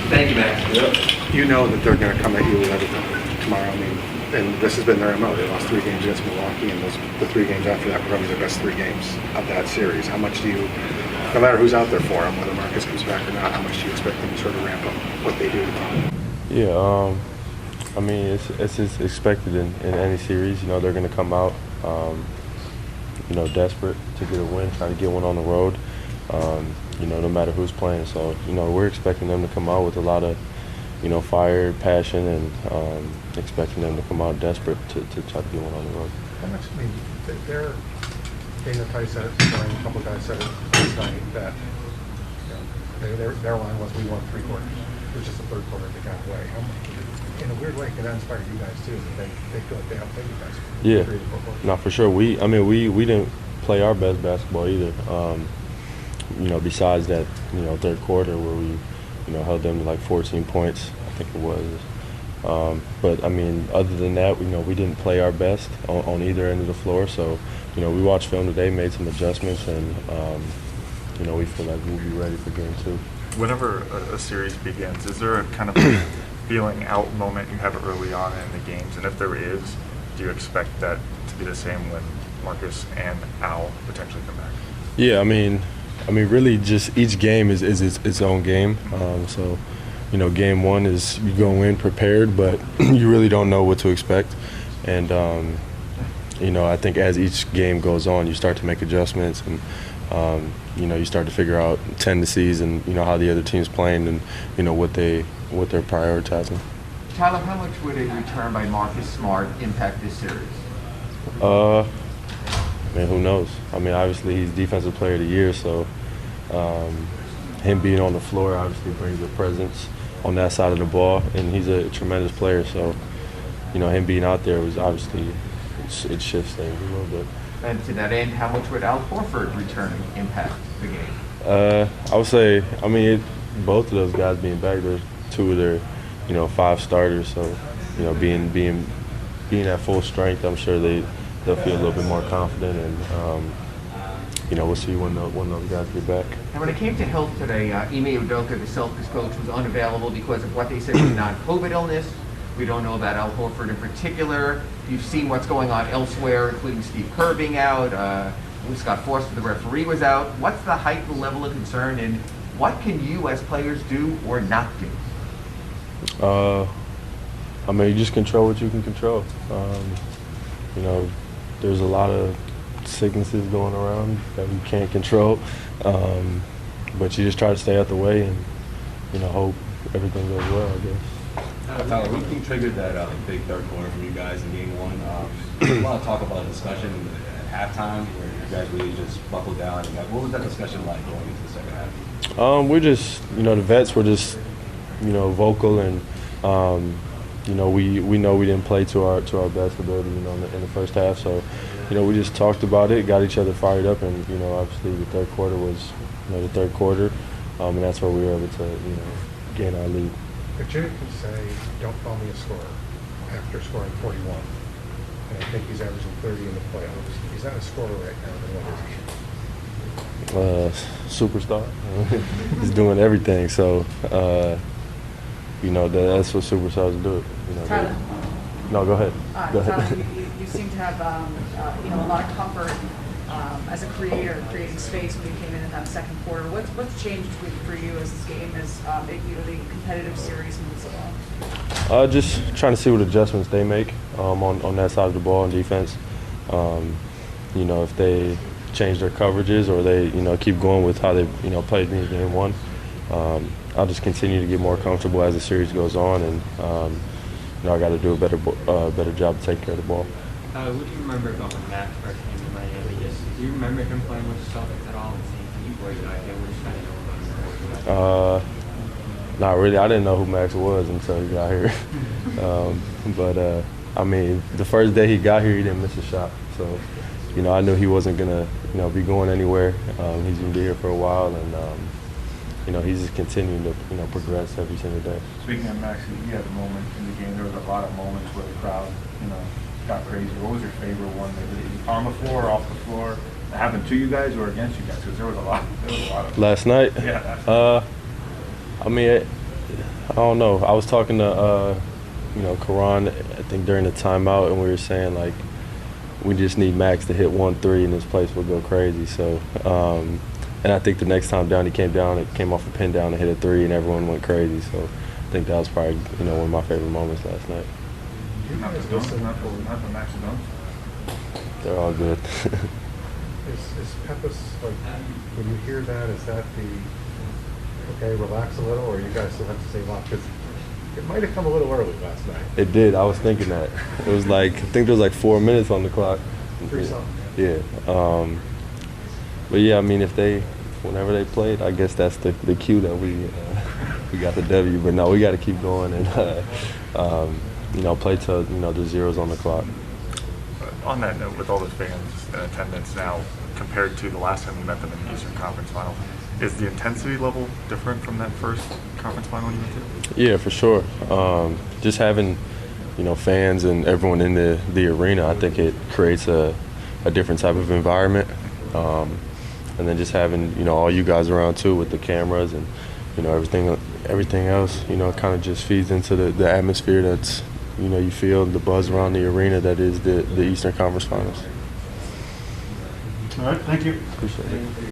Thank you, Max. Yep. You know that they're going to come at you with everything tomorrow. I mean, and this has been their MO. They lost 3 games against Milwaukee, and the 3 games after that were probably their best 3 games of that series. How much do you, no matter who's out there for them, whether Marcus comes back or not, how much do you expect them to sort of ramp up what they do tomorrow? Yeah, I mean, it's expected in any series. You know, they're going to come out, you know, desperate to get a win, trying to get one on the road, you know, no matter who's playing. So, you know, we're expecting them to come out with a lot of, you know, fire, passion, and expecting them to come out desperate to try to get one on the road. How much, I mean, they're, Dana Tice said it, a couple of guys said it last night, that you know, their line was, we won 3 quarters. It was just the 3rd quarter they got away. In a weird way, can that inspire you guys too? They feel like they outplayed you guys. Yeah, no, for sure. We didn't play our best basketball either. You know, besides that, you know, 3rd quarter where we, you know, held them to like 14 points, I think it was. But I mean, other than that, you know, we didn't play our best on either end of the floor. So, you know, we watched film today, made some adjustments, and you know, we feel like we'll be ready for game 2. Whenever a series begins, is there a kind of feeling out moment you have early on in the games? And if there is, do you expect that to be the same when Marcus and Al potentially come back? Yeah, I mean, really, just each game is its own game. So, you know, game 1 is you go in prepared, but you really don't know what to expect. And you know, I think as each game goes on, you start to make adjustments, and you know, you start to figure out tendencies and, you know, how the other team's playing, and, you know, what they're prioritizing. Tyler, how much would a return by Marcus Smart impact this series? I mean, who knows? I mean, obviously he's Defensive Player of the Year, so him being on the floor obviously brings a presence on that side of the ball, and he's a tremendous player. So, you know, him being out there was obviously, it shifts things a little bit. And to that end, how much would Al Horford returning impact the game? I would say, I mean, both of those guys being back, they're 2 of their, you know, 5 starters. So, you know, being at full strength, I'm sure they'll feel a little bit more confident, and you know, we'll see when those guys get back. And when it came to health today, Ime Udoka, the Celtics coach, was unavailable because of what they said was non-COVID illness. We don't know about Al Horford in particular. You've seen what's going on elsewhere, including Steve Kerr being out. Scott Forster, the referee, was out. What's the heightened level of concern, and what can you as players do or not do? I mean, you just control what you can control. You know, there's a lot of sicknesses going around that we can't control, but you just try to stay out the way and, you know, hope everything goes well, I guess. Tyler, what do you think triggered that big 3rd quarter from you guys in game 1? I want to talk about a discussion at halftime where you guys really just buckled down. What was that discussion like going into the 2nd half? We're just, you know, the vets were just, you know, vocal, and you know, we know we didn't play to our best ability, you know, in the 1st half. So, you know, we just talked about it, got each other fired up, and, you know, obviously the 3rd quarter was, you know, the 3rd quarter, and that's where we were able to, you know, gain our lead. If Jimmy can say, don't call me a scorer after scoring 41, and I think he's averaging 30 in the playoffs, he's not a scorer right now, then what is he? Superstar. He's doing everything, so, you know, that's what superstars do. You know, Tyler. No, go ahead. Go ahead. Tyler, you seem to have you know, a lot of comfort as a creator, creating space when you came in that 2nd quarter. What's changed for you as this game, as you know, the competitive series moves along? Just trying to see what adjustments they make on that side of the ball on defense. You know, if they change their coverages or they, you know, keep going with how they, you know, played me in game 1. I'll just continue to get more comfortable as the series goes on, and you know, I got to do a better job to take care of the ball. What do you remember about when Max first came to Miami? Do you remember him playing with the Celtics at all? And seeing you boys out here, what you kind of know about him? Not really. I didn't know who Max was until he got here. But I mean, the first day he got here, he didn't miss a shot. So, you know, I knew he wasn't gonna, you know, be going anywhere. He's gonna be here for a while, and you know, he's just continuing to, you know, progress every single day. Speaking of Max, you had a moment in the game. There was a lot of moments where the crowd, you know, got crazy. What was your favorite one? Maybe on the floor or off the floor? happened to you guys or against you guys? Because there was a lot of. Last night? Yeah. I mean, I don't know. I was talking to, Karan, I think during the timeout, and we were saying, like, we just need Max to hit 1-3 and this place will go crazy. So, and I think the next time down, he came down, it came off a pin down and hit a 3 and everyone went crazy. So I think that was probably, one of my favorite moments last night. Not the Max Jones. They're all good. Is Pepas, like, when you hear that, is that okay, relax a little, or you guys still have to say a lot? Because it might have come a little early last night. It did. I was thinking that. It was like, I think there was like 4 minutes on the clock. 3-something. Yeah. But yeah, I mean, whenever they played, I guess that's the cue that we got the W. But no, we got to keep going and play till the zeros on the clock. On that note, with all the fans in attendance now, compared to the last time you met them in the Eastern Conference Final, is the intensity level different from that first conference final you went to? Yeah, for sure. Just having, fans and everyone in the arena, I think it creates a different type of environment. And then just having, all you guys around too with the cameras and, everything else, kind of just feeds into the atmosphere that's, you feel the buzz around the arena that is the Eastern Conference Finals. All right, thank you. Appreciate it.